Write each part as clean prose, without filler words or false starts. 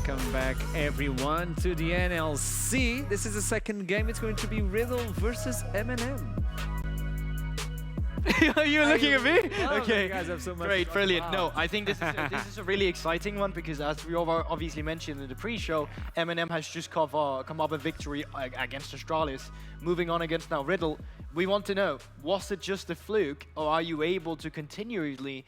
Welcome back, everyone, to the NLC. This is the second game. It's going to be Riddle versus MNM. You're looking at me? Oh, Okay. you guys have so much Great, to talk brilliant. about. No, I think this is a really exciting one because, as we obviously mentioned in the pre-show, MNM has just come up a victory against Astralis. Moving on against now Riddle, we want to know, was it just a fluke, or are you able to continually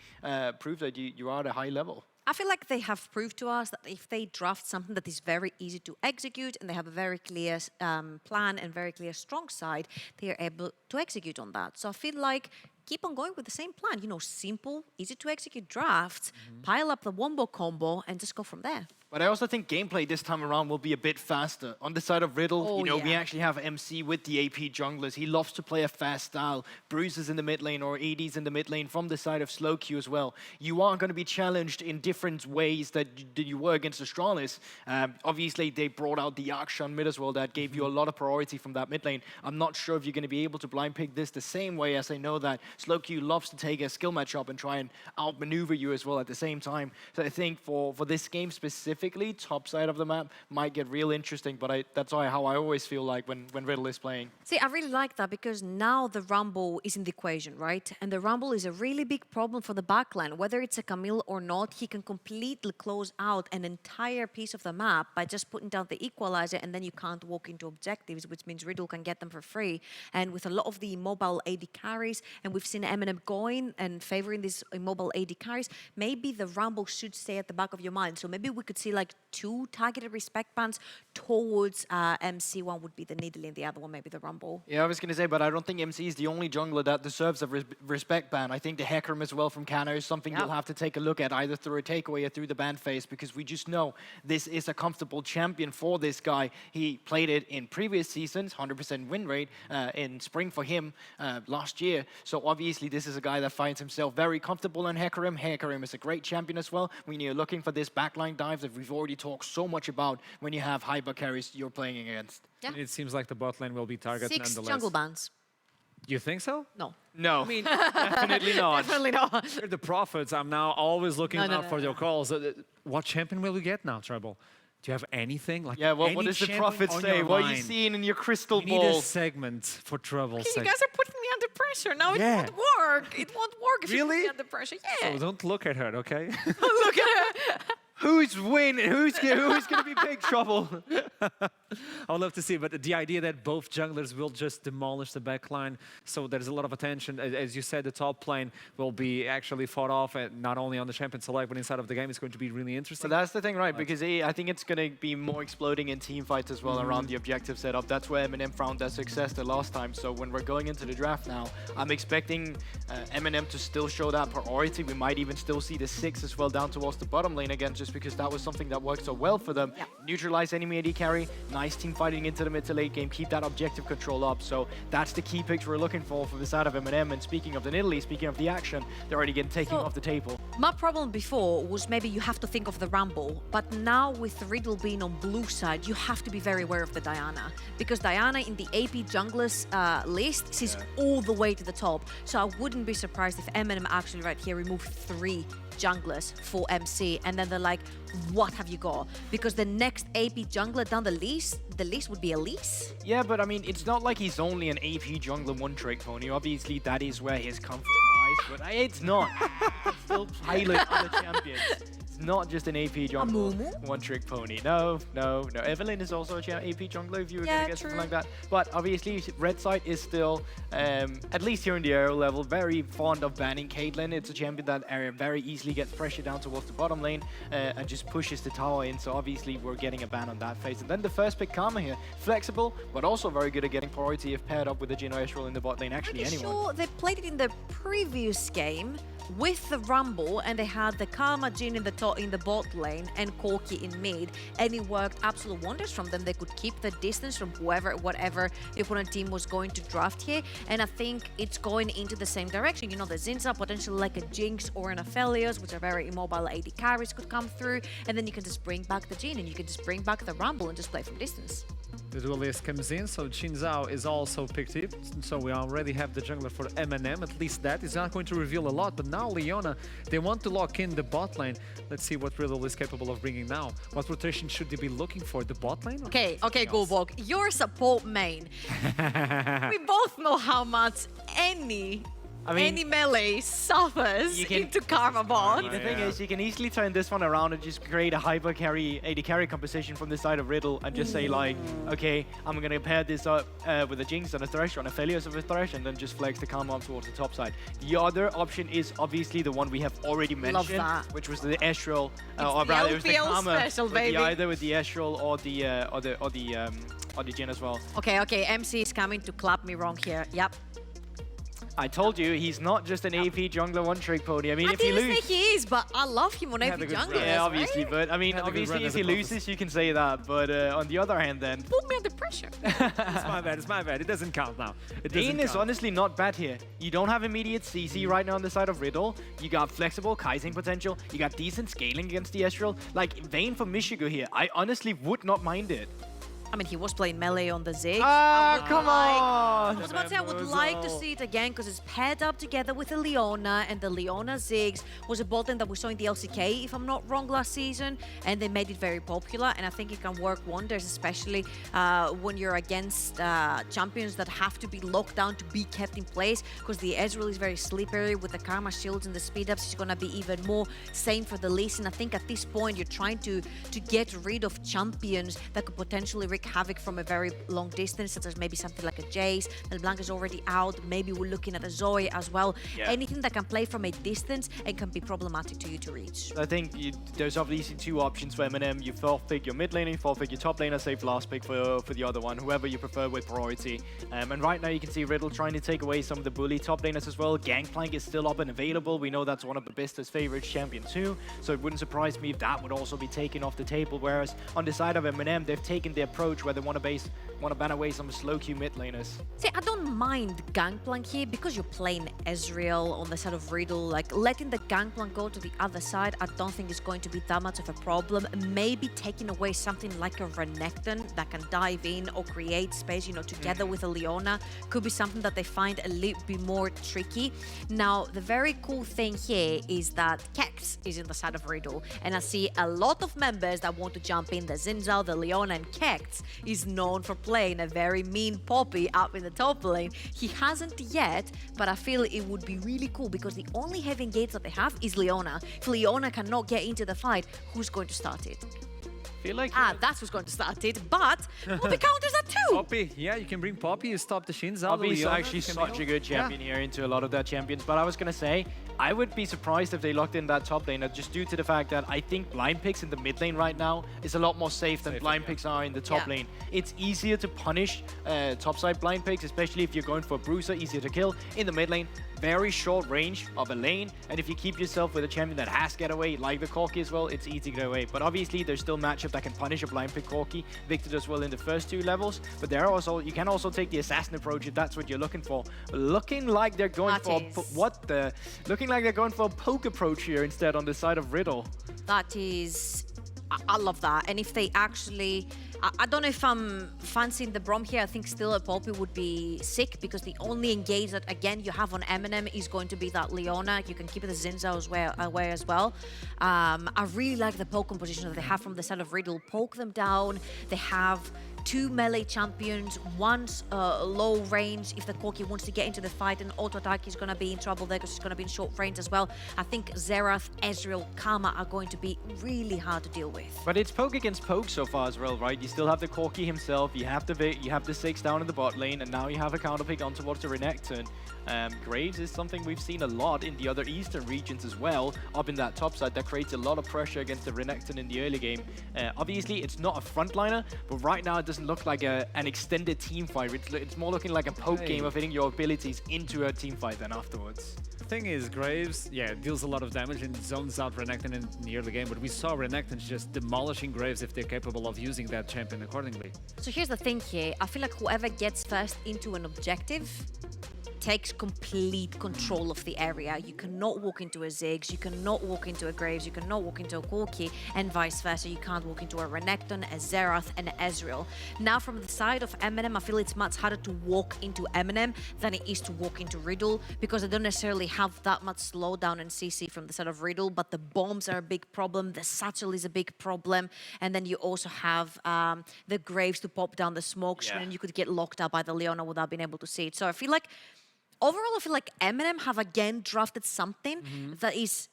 prove that you are at a high level? I feel like they have proved to us that if they draft something that is very easy to execute and they have a very clear plan and very clear strong side, they are able to execute on that. So I feel like keep on going with the same plan. You know, simple, easy to execute drafts, pile up the wombo combo, and just go from there. But I also think gameplay this time around will be a bit faster. On the side of Riddle, we actually have MC with the AP junglers. He loves to play a fast style. Bruises in the mid lane or ADs in the mid lane from the side of slow queue as well. You are going to be challenged in different ways that you were against Astralis. Obviously, they brought out the Akshan mid as well. That gave you a lot of priority from that mid lane. I'm not sure if you're going to be able to blind pick this the same way, as I know that slow queue loves to take a skill matchup and try and outmaneuver you as well at the same time. So I think for this game specifically, top side of the map might get real interesting, but that's how I always feel like when Riddle is playing. See, I really like that because now the Rumble is in the equation, right? And the Rumble is a really big problem for the backline. Whether it's a Camille or not, he can completely close out an entire piece of the map by just putting down the equalizer, and then you can't walk into objectives, which means Riddle can get them for free. And with a lot of the immobile AD carries, and we've seen MNM going and favoring these immobile AD carries, maybe the Rumble should stay at the back of your mind. So maybe we could see like 2 targeted respect bans towards MC. One would be the Needle and the other one maybe the Rumble. Yeah, I was going to say, but I don't think MC is the only jungler that deserves a respect ban. I think the Hecarim as well from Cano is something you'll have to take a look at, either through a takeaway or through the ban phase, because we just know this is a comfortable champion for this guy. He played it in previous seasons, 100% win rate in spring for him last year. So obviously this is a guy that finds himself very comfortable in Hecarim. Hecarim is a great champion as well when you're looking for this backline dive that we've already talked so much about when you have hyper carries you're playing against. Yeah. It seems like the bot lane will be targeted 6 nonetheless. jungle bans. You think so? No. No, I mean, definitely not. Definitely not. you're the prophets. I'm now always looking out for your no. calls. What champion will we get now, Treble? Do you have anything? Like Yeah, what any does the champion prophet on say? your What are you mind? seeing in your crystal We need a ball? segment for Treble's You sake. guys are putting me under pressure. Now it won't work. It won't work if you put Really? me under pressure. Yeah. So don't look at her, okay? Look at her. Who's winning? Who's going to be big trouble? I would love to see, but the idea that both junglers will just demolish the backline, so there's a lot of attention. As you said, the top lane will be actually fought off, and not only on the champion select, but inside of the game. It's going to be really interesting. So that's the thing, right? Because I think it's going to be more exploding in team fights as well around the objective setup. That's where MNM found their success the last time. So when we're going into the draft now, I'm expecting MNM to still show that priority. We might even still see the 6 as well down towards the bottom lane again, just because that was something that worked so well for them. Yeah. Neutralize enemy AD carry, nice team fighting into the mid to late game, keep that objective control up. So that's the key picture we're looking for the side of MNM. And speaking of the Italy, speaking of the action, they're already getting taken off the table. My problem before was maybe you have to think of the Rumble, but now with Riddle being on blue side, you have to be very aware of the Diana, because Diana in the AP junglers list sits all the way to the top. So I wouldn't be surprised if MNM actually right here remove 3 junglers for MC, and then they're like, what have you got? Because the next AP jungler down the list would be Elise. Yeah, but I mean, it's not like he's only an AP jungler one-trick pony. Obviously, that is where his comfort lies, but it's not. It's still pilot other champions. It's not just an AP jungler one-trick pony. No. Evelyn is also an AP jungler if you were going to get something like that. But obviously, red side is still, at least here in the aero level, very fond of banning Caitlyn. It's a champion that very easily gets pressure down towards the bottom lane and just pushes the tower in. So obviously, we're getting a ban on that phase. And then the first pick, Karma here, flexible, but also very good at getting priority if paired up with the Jino Ezreal in the bot lane. Actually, Pretty anyone. sure they played it in the previous game with the Rumble, and they had the Karma Jin in the bot lane and Corki in mid, and it worked absolute wonders from them. They could keep the distance from whatever the opponent team was going to draft here, and I think it's going into the same direction. You know, the Zinza, potentially like a Jinx or an Aphelios, which are very immobile AD carries, could come through, and then you can just bring back the Jin, and you can just bring back the Rumble and just play from distance. The duelist comes in, so Xin Zhao is also picked up. So we already have the jungler for MNM, at least that is not going to reveal a lot. But now Leona, they want to lock in the bot lane. Let's see what Riddle is capable of bringing now. What rotation should they be looking for? The bot lane? Okay, Gulbog, you're support main. We both know how much any melee suffers into Karma bot. The thing is, you can easily turn this one around and just create a hyper carry, AD carry composition from the side of Riddle and just say like, okay, I'm going to pair this up with a Jinx and a Thresh, on a Failures of a Thresh, and then just flex the Karma up towards the top side. The other option is obviously the one we have already mentioned, which was the Ezreal, or rather it was the Karma, special, baby. either with the Ezreal or the Jhin as well. Okay, MC is coming to clap me wrong here. Yep. I told you, he's not just an AP jungler one-trick pony. I mean, I if he didn't loses... say he is, but I love him on AP junglers, Yeah, obviously, right? but I mean, obviously, if he loses, you can say that. But on the other hand, then... Put me under pressure. It's my bad. It doesn't count now. Dane is honestly not bad here. You don't have immediate CC right now on the side of Riddle. You got flexible Kaising potential. You got decent scaling against the Ezreal. Like, Vayne for Michigo here, I honestly would not mind it. I mean, he was playing melee on the Ziggs. Ah, come on! I was about to say, I would like to see it again because it's paired up together with the Leona, and the Leona Ziggs was a bot lane that we saw in the LCK, if I'm not wrong, last season, and they made it very popular, and I think it can work wonders, especially when you're against champions that have to be locked down to be kept in place, because the Ezreal is very slippery with the Karma shields and the speed ups. It's going to be even more same for the Lee Sin. I think at this point, you're trying to get rid of champions that could potentially wreak havoc from a very long distance, such as maybe something like a Jace. LeBlanc is already out. Maybe we're looking at a Zoe as well. Yeah. Anything that can play from a distance and can be problematic to you to reach. I think there's obviously two options for MNM. You forfeit your mid lane, you forfeit your top laner, save last pick for the other one, whoever you prefer with priority. And right now you can see Riddle trying to take away some of the bully top laners as well. Gangplank is still up and available. We know that's one of the bestest favorites champion too, so it wouldn't surprise me if that would also be taken off the table. Whereas on the side of MNM, they've taken the approach where they want to ban away some slow queue mid laners. See, I don't mind Gangplank here because you're playing Ezreal on the side of Riddle. Like, letting the Gangplank go to the other side, I don't think is going to be that much of a problem. Maybe taking away something like a Renekton that can dive in or create space, you know, together with a Leona could be something that they find a little bit more tricky. Now, the very cool thing here is that Kex is in the side of Riddle, and I see a lot of members that want to jump in. The Xin Zhao, the Leona, and Kex is known for playing a very mean Poppy up in the top lane. He hasn't yet, but I feel it would be really cool because the only heavy engage that they have is Leona. If Leona cannot get into the fight, who's going to start it? Feel like that's who's going to start it, but Poppy counters that too. Poppy, yeah, you can bring Poppy, you stop the Xin Zhao. Poppy's actually such a good champion here into a lot of their champions, but I was going to say, I would be surprised if they locked in that top laner just due to the fact that I think blind picks in the mid lane right now is a lot more safe than blind picks are in the top lane. It's easier to punish topside blind picks, especially if you're going for a bruiser, easier to kill. In the mid lane, very short range of a lane, and if you keep yourself with a champion that has get away, like the Corki as well, it's easy to get away. But obviously, there's still matchup that can punish a blind pick Corki. Victor does well in the first two levels, but there are also, you can also take the assassin approach if that's what you're looking for. Looking like they're going looking like they're going for a poke approach here instead on the side of Riddle. That is... I love that. And if they actually... I don't know if I'm fancying the Brom here. I think still a Poppy would be sick because the only engage that, again, you have on MNM is going to be that Leona. You can keep the Xin Zhao away as well. I really like the poke composition that they have from the side of Riddle. Poke them down. They have two melee champions, one's low range. If the Corki wants to get into the fight, and auto attack is going to be in trouble there because it's going to be in short range as well. I think Xerath, Ezreal, Karma are going to be really hard to deal with. But it's poke against poke so far as well, right? You still have the Corki himself, you have the Vic, you have the Six down in the bot lane, and now you have a counter pick on towards the Renekton. Graves is something we've seen a lot in the other eastern regions as well, up in that top side. That creates a lot of pressure against the Renekton in the early game. Obviously, it's not a frontliner, but right now it doesn't look like an extended team fight. It's more looking like a poke game of hitting your abilities into a team fight then afterwards. The thing is, Graves, yeah, deals a lot of damage and zones out Renekton in the early game, but we saw Renekton just demolishing Graves if they're capable of using that champion accordingly. So here's the thing here. I feel like whoever gets first into an objective takes complete control of the area. You cannot walk into a Ziggs, you cannot walk into a Graves, you cannot walk into a Corki, and vice versa. You can't walk into a Renekton, a Xerath, and an Ezreal. Now, from the side of MNM, I feel it's much harder to walk into MNM than it is to walk into Riddle, because they don't necessarily have that much slowdown and CC from the side of Riddle, but the bombs are a big problem, the satchel is a big problem, and then you also have the Graves to pop down the smoke screen, and you could get locked up by the Leona without being able to see it. So I feel like, overall, I feel like MNM have again drafted something that is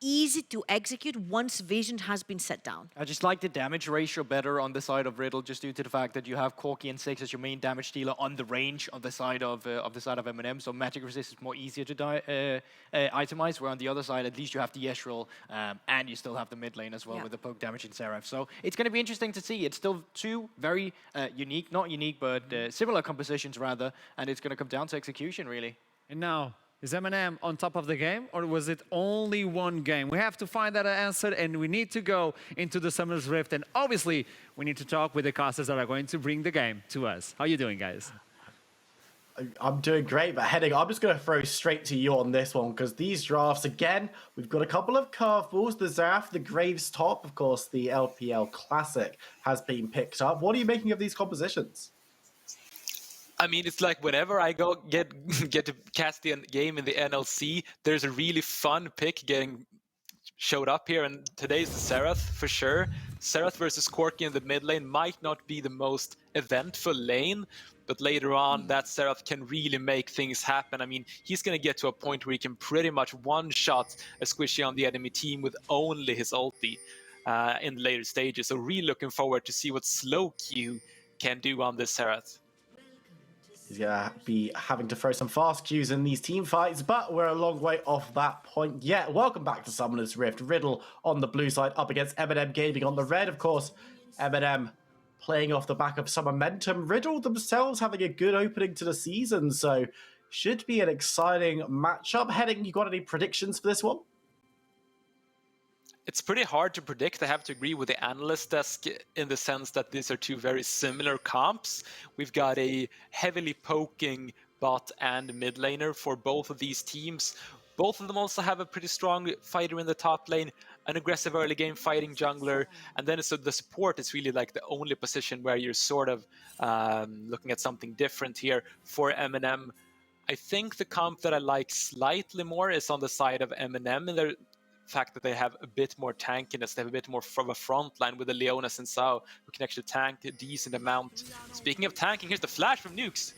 easy to execute once vision has been set down. I just like the damage ratio better on the side of Riddle, just due to the fact that you have Corki and Six as your main damage dealer on the range on the side of MNM. So magic resist is more easier to itemize. Where on the other side, at least you have the Ezreal, and you still have the mid lane as well with the poke damage in Seraph. So it's going to be interesting to see. It's still two very unique, not unique, but similar compositions rather, and it's going to come down to execution really. And now, is MNM on top of the game, or was it only one game? We have to find that answer, and we need to go into the Summer's Rift, and obviously, we need to talk with the casters that are going to bring the game to us. How are you doing, guys? I'm doing great, but Henning, I'm just going to throw straight to you on this one, because these drafts, again, we've got a couple of curveballs. The Xerath, the Graves top, of course, the LPL Classic has been picked up. What are you making of these compositions? I mean, it's like whenever I get to cast the game in the NLC, there's a really fun pick getting showed up here, and today's the Xerath for sure. Xerath versus Corki in the mid lane might not be the most eventful lane, but later on, that Xerath can really make things happen. I mean, he's going to get to a point where he can pretty much one-shot a squishy on the enemy team with only his ulti in the later stages. So really looking forward to see what slow Q can do on this Xerath. He's going to be having to throw some fast Qs in these team fights, but we're a long way off that point yet. Welcome back to Summoner's Rift. Riddle on the blue side up against MNM Gaming on the red. Of course, MNM playing off the back of some momentum. Riddle themselves having a good opening to the season, so should be an exciting matchup. Henning, you got any predictions for this one? It's pretty hard to predict. I have to agree with the analyst desk in the sense that these are two very similar comps. We've got a heavily poking bot and mid laner for both of these teams. Both of them also have a pretty strong fighter in the top lane, an aggressive early game fighting jungler, and then so the support is really like the only position where you're sort of looking at something different here for MNM. I think the comp that I like slightly more is on the side of MNM, and they're fact that they have a bit more tankiness, they have a bit more from a front line with the Leonas and Sao, who can actually tank a decent amount. Speaking of tanking, here's the flash from Nukes.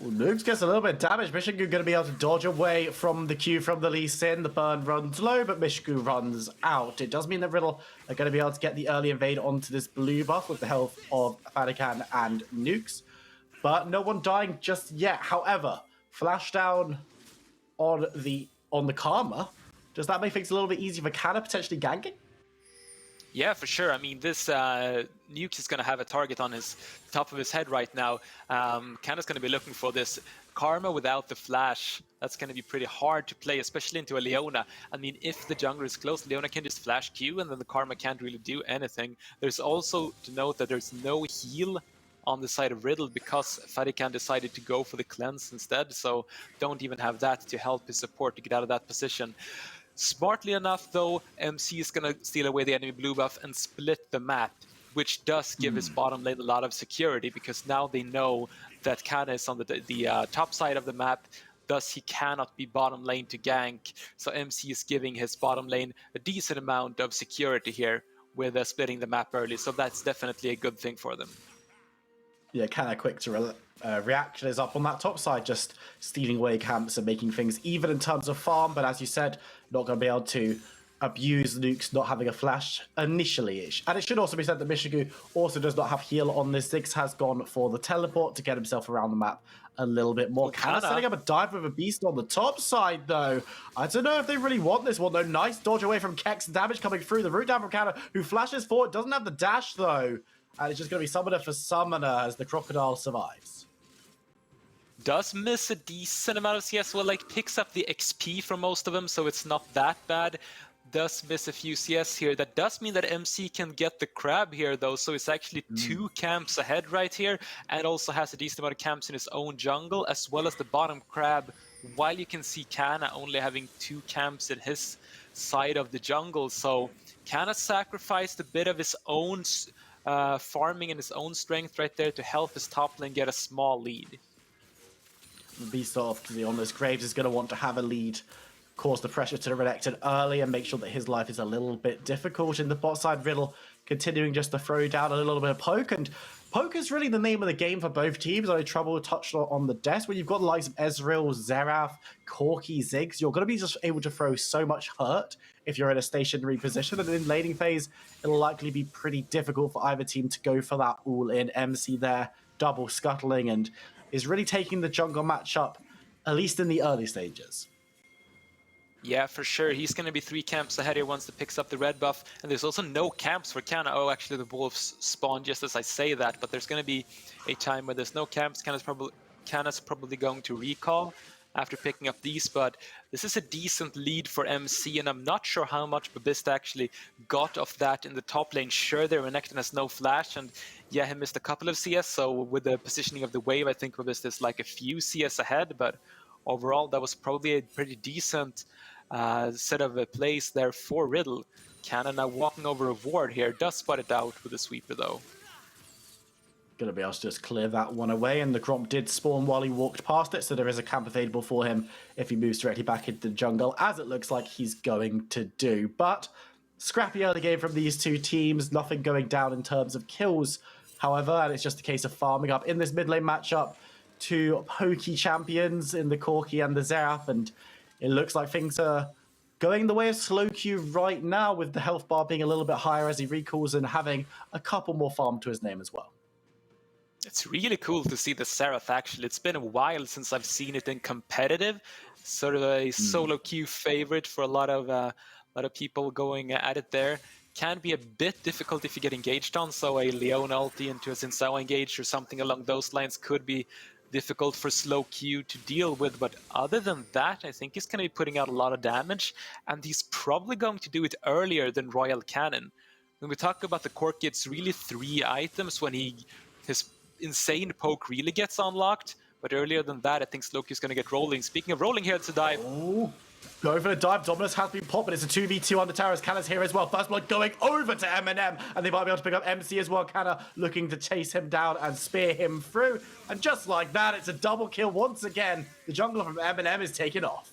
Ooh, Nukes gets a little bit of damage. Mishigu going to be able to dodge away from the Q from the Lee Sin. The burn runs low, but Mishigu runs out. It does mean that Riddle are going to be able to get the early invade onto this blue buff with the help of Fadikan and Nukes, but no one dying just yet. However, flash down on the Karma. Does that make things a little bit easier for Canna potentially ganking? Yeah, for sure. I mean, this Nuke is going to have a target on his top of his head right now. Canna's going to be looking for this Karma without the flash. That's going to be pretty hard to play, especially into a Leona. I mean, if the jungler is close, Leona can just flash Q, and then the Karma can't really do anything. There's also to note that there's no heal on the side of Riddle because Fadikan decided to go for the cleanse instead, so don't even have that to help his support to get out of that position. Smartly enough, though, MC is going to steal away the enemy blue buff and split the map, which does give his bottom lane a lot of security, because now they know that Canna is on the top side of the map, thus he cannot be bottom lane to gank. So MC is giving his bottom lane a decent amount of security here with splitting the map early, so that's definitely a good thing for them. Yeah, Canna quick to reaction is up on that top side, just stealing away camps and making things even in terms of farm, but as you said, not going to be able to abuse Nukes not having a flash initially-ish. And it should also be said that Mishigu also does not have heal on this. Ziggs has gone for the teleport to get himself around the map a little bit more. Canna setting up a dive with a beast on the top side, though. I don't know if they really want this one, though. Nice dodge away from Kex, damage coming through. The root down from Canna, who flashes forward, doesn't have the dash, though. And it's just going to be Summoner for Summoner as the Crocodile survives. Does miss a decent amount of CS, well, like picks up the XP from most of them, so it's not that bad. does miss a few CS here. That does mean that MC can get the crab here, though. So it's actually 2 camps ahead right here, and also has a decent amount of camps in his own jungle, as well as the bottom crab, while you can see Kana only having 2 camps in his side of the jungle. So Kana sacrificed a bit of his own farming and his own strength right there to help his top lane get a small lead. Beast off to the honest. Graves is going to want to have a lead, cause the pressure to the Renekton early, and make sure that his life is a little bit difficult. In the bot side, Riddle continuing just to throw down a little bit of poke, and poke is really the name of the game for both teams. I know Trouble touched on the desk, when you've got the likes of Ezreal, Xerath, Corki, Ziggs, you're going to be just able to throw so much hurt if you're in a stationary position, and in laning phase, it'll likely be pretty difficult for either team to go for that all-in. MC there, double scuttling, and is really taking the jungle matchup, at least in the early stages. Yeah, for sure. He's going to be 3 camps ahead here once he picks up the red buff. And there's also no camps for Kana. Oh, actually, the wolves spawn just as I say that. But there's going to be a time where there's no camps. Kana's probably going to recall after picking up these. But this is a decent lead for MC. And I'm not sure how much Babista actually got of that in the top lane. Sure, their Renekton has no flash. And yeah, he missed a couple of CS. So with the positioning of the wave, I think Babista is like a few CS ahead. But overall, that was probably a pretty decent set of plays there for Riddle. Kana now walking over a ward here, does spot it out with a sweeper though. Gonna be able to just clear that one away, and the Gromp did spawn while he walked past it, so there is a camp available for him if he moves directly back into the jungle, as it looks like he's going to do. But scrappy early game from these two teams, nothing going down in terms of kills, however, and it's just a case of farming up in this mid lane matchup. 2 pokey champions in the Corki and the Xerath, and it looks like things are going the way of Slowq right now, with the health bar being a little bit higher as he recalls and having a couple more farm to his name as well. It's really cool to see the Xerath actually. It's been a while since I've seen it in competitive. Sort of a solo queue favorite for a lot of people going at it there. Can be a bit difficult if you get engaged on, so a Leon ulti into a Xin engage or something along those lines could be difficult for Slowq to deal with, but other than that, I think he's going to be putting out a lot of damage, and he's probably going to do it earlier than Royal Cannon. When we talk about the Corki, it's really 3 items when his insane poke really gets unlocked, but earlier than that, I think Slowq is going to get rolling. Speaking of rolling here, it's a dive. Oh. Go for the dive. Dominus has been popped, but it's a 2v2 on the towers. Kanna's here as well. First blood going over to MNM, and they might be able to pick up MC as well. Kanna looking to chase him down and spear him through. And just like that, it's a double kill once again. The jungler from MNM is taken off.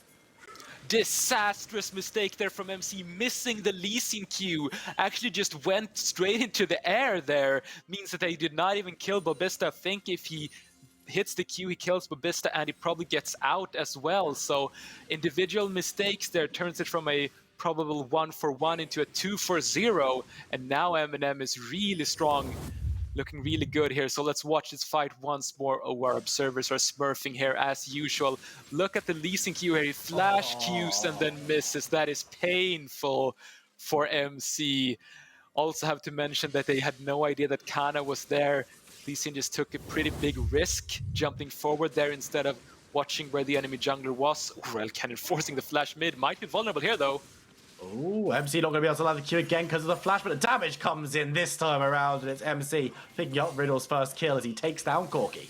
Disastrous mistake there from MC, missing the leasing queue. Actually just went straight into the air there. Means that they did not even kill Babista. I think if he hits the Q, he kills Babista, and he probably gets out as well. So individual mistakes there turns it from a probable 1-for-1 into a 2-for-0. And now MNM is really strong, looking really good here. So let's watch this fight once more. Oh, our observers are smurfing here as usual. Look at the leasing Q here. He flash Qs and then misses. That is painful for MC. Also have to mention that they had no idea that Kana was there. Lee Sin just took a pretty big risk jumping forward there instead of watching where the enemy jungler was. Royal Cannon forcing the flash mid. Might be vulnerable here though. Oh, MC not going to be able to land the Q again because of the flash, but the damage comes in this time around, and it's MC picking up Riddle's first kill as he takes down Corki.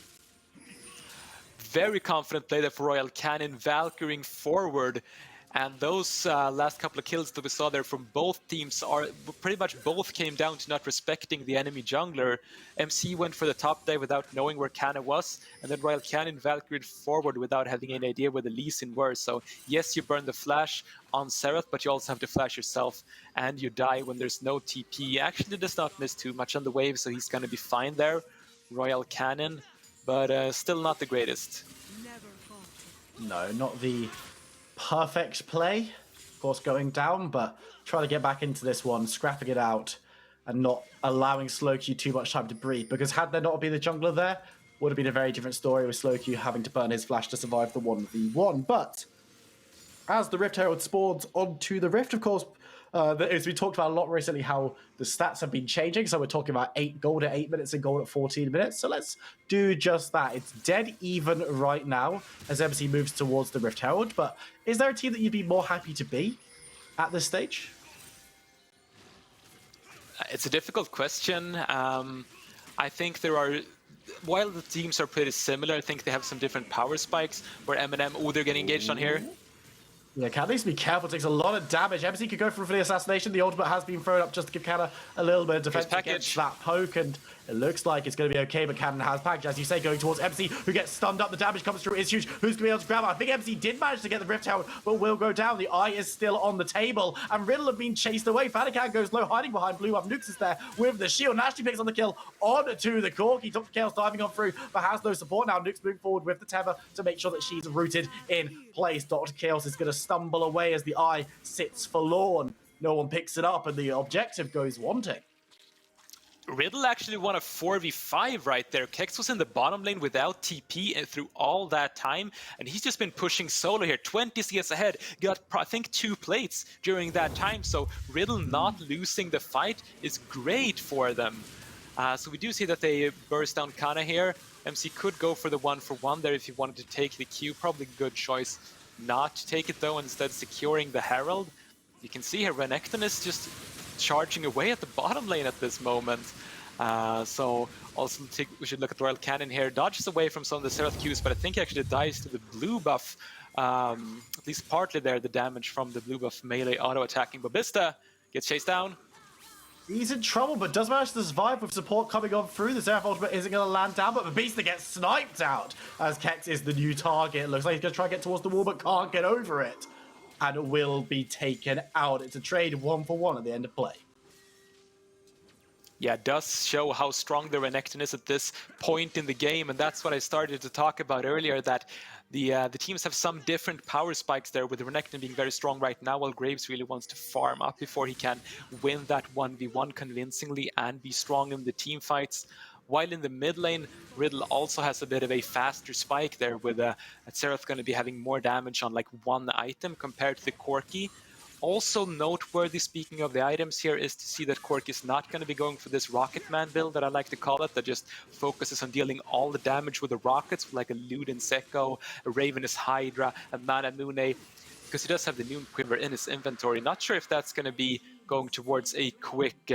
Very confident play there for Royal Cannon, Valkyring forward. And those last couple of kills that we saw there from both teams are pretty much both came down to not respecting the enemy jungler. MC went for the top dive without knowing where Kana was, and then Royal Cannon Valkyried forward without having any idea where the Lee Sin were. So yes, you burn the flash on Xerath, but you also have to flash yourself, and you die when there's no TP. Actually does not miss too much on the wave, so he's going to be fine there, Royal Cannon, but still not the greatest. No, not the perfect play, of course, going down, but trying to get back into this one, scrapping it out, and not allowing Slowq too much time to breathe, because had there not been the jungler there, would have been a very different story with Slowq having to burn his flash to survive the 1v1. But as the Rift Herald spawns onto the Rift, of course, as we talked about a lot recently, how the stats have been changing. So we're talking about 8 gold at 8 minutes and gold at 14 minutes. So let's do just that. It's dead even right now as MC moves towards the Rift Herald. But is there a team that you'd be more happy to be at this stage? It's a difficult question. I think there are, while the teams are pretty similar, I think they have some different power spikes where MNM, oh, they're getting engaged on here. Yeah, Cat needs to be careful, takes a lot of damage. MC could go for the assassination. The ultimate has been thrown up just to give Cannon a little bit of defense against that poke, and it looks like it's going to be okay, but Cannon has package, as you say, going towards MC, who gets stunned up. The damage comes through, is huge. Who's going to be able to grab it? I think MC did manage to get the Rift Helmet, but will go down. The eye is still on the table, and Riddle have been chased away. Fanacan goes low, hiding behind Blue Buff. Nukes is there with the shield. Nasty picks on the kill on to the Corki. Dr. Chaos diving on through, but has no support now. Nukes moving forward with the Tether to make sure that she's rooted in place. Dr. Chaos is going to stumble away as the eye sits forlorn. No one picks it up, and the objective goes wanting. Riddle actually won a 4v5 right there. Kex was in the bottom lane without TP and through all that time, and he's just been pushing solo here. 20 CS ahead, got I think 2 plates during that time, so Riddle not losing the fight is great for them. So we do see that they burst down Kana here. MC could go for the 1-for-1 there if he wanted to take the Q. Probably a good choice not to take it though, instead securing the Herald. You can see here Renekton is just charging away at the bottom lane at this moment. So also we should look at Royal Cannon here. Dodges away from some of the Seraph Qs, but I think he actually dies to the blue buff. At least partly there, the damage from the blue buff melee auto-attacking. Babista gets chased down. He's in trouble, but does manage to survive with support coming on through. The Seraph ultimate isn't going to land down, but Babista gets sniped out as Kex is the new target. Looks like he's going to try to get towards the wall, but can't get over it. And will be taken out. It's a trade 1-for-1 at the end of play. Yeah, it does show how strong the Renekton is at this point in the game, and that's what I started to talk about earlier, that the teams have some different power spikes there, with the Renekton being very strong right now, while Graves really wants to farm up before he can win that 1v1 convincingly and be strong in the team fights. While in the mid lane, Riddle also has a bit of a faster spike there, with Seraph going to be having more damage on like one item compared to the Corki. Also noteworthy, speaking of the items here, is to see that Corki is not going to be going for this Rocket Man build that I like to call it, that just focuses on dealing all the damage with the rockets, like a Luden Sekko, a Ravenous Hydra, a Mana Mune, because he does have the Noon Quiver in his inventory. Not sure if that's going to be going towards a quick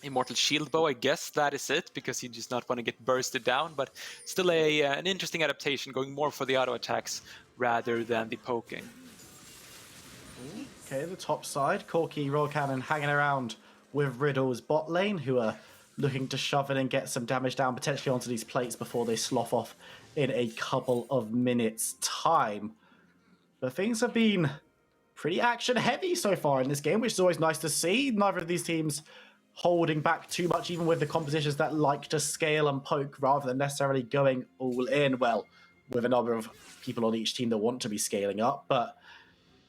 Immortal Shield Bow. I guess that is it, because he does not want to get bursted down, but still an interesting adaptation, going more for the auto attacks rather than the poking. Okay, the top side, Corki, Royal Cannon hanging around with Riddle's bot lane, who are looking to shove in and get some damage down potentially onto these plates before they slough off in a couple of minutes' time. But things have been pretty action heavy so far in this game, which is always nice to see. Neither of these teams holding back too much, even with the compositions that like to scale and poke rather than necessarily going all in. Well, with a number of people on each team that want to be scaling up, but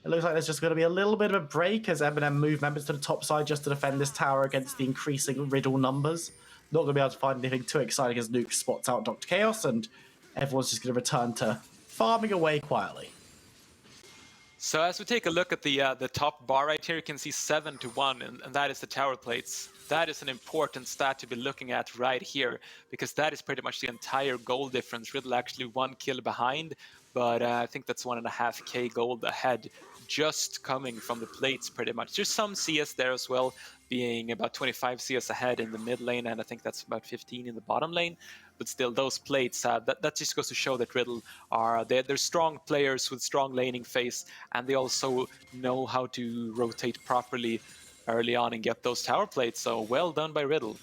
it looks like there's just going to be a little bit of a break as MNM move members to the top side just to defend this tower against the increasing Riddle numbers. Not going to be able to find anything too exciting as Nuke spots out Dr. Chaos, and everyone's just going to return to farming away quietly. So as we take a look at the top bar right here, you can see 7-1, and that is the tower plates. That is an important stat to be looking at right here, because that is pretty much the entire goal difference. Riddle actually 1 kill behind, but I think that's 1.5k gold ahead, just coming from the plates pretty much. There's some CS there as well, being about 25 CS ahead in the mid lane, and I think that's about 15 in the bottom lane. But still, those plates, that just goes to show that Riddle they're strong players with strong laning phase, and they also know how to rotate properly early on and get those tower plates. So well done by Riddle.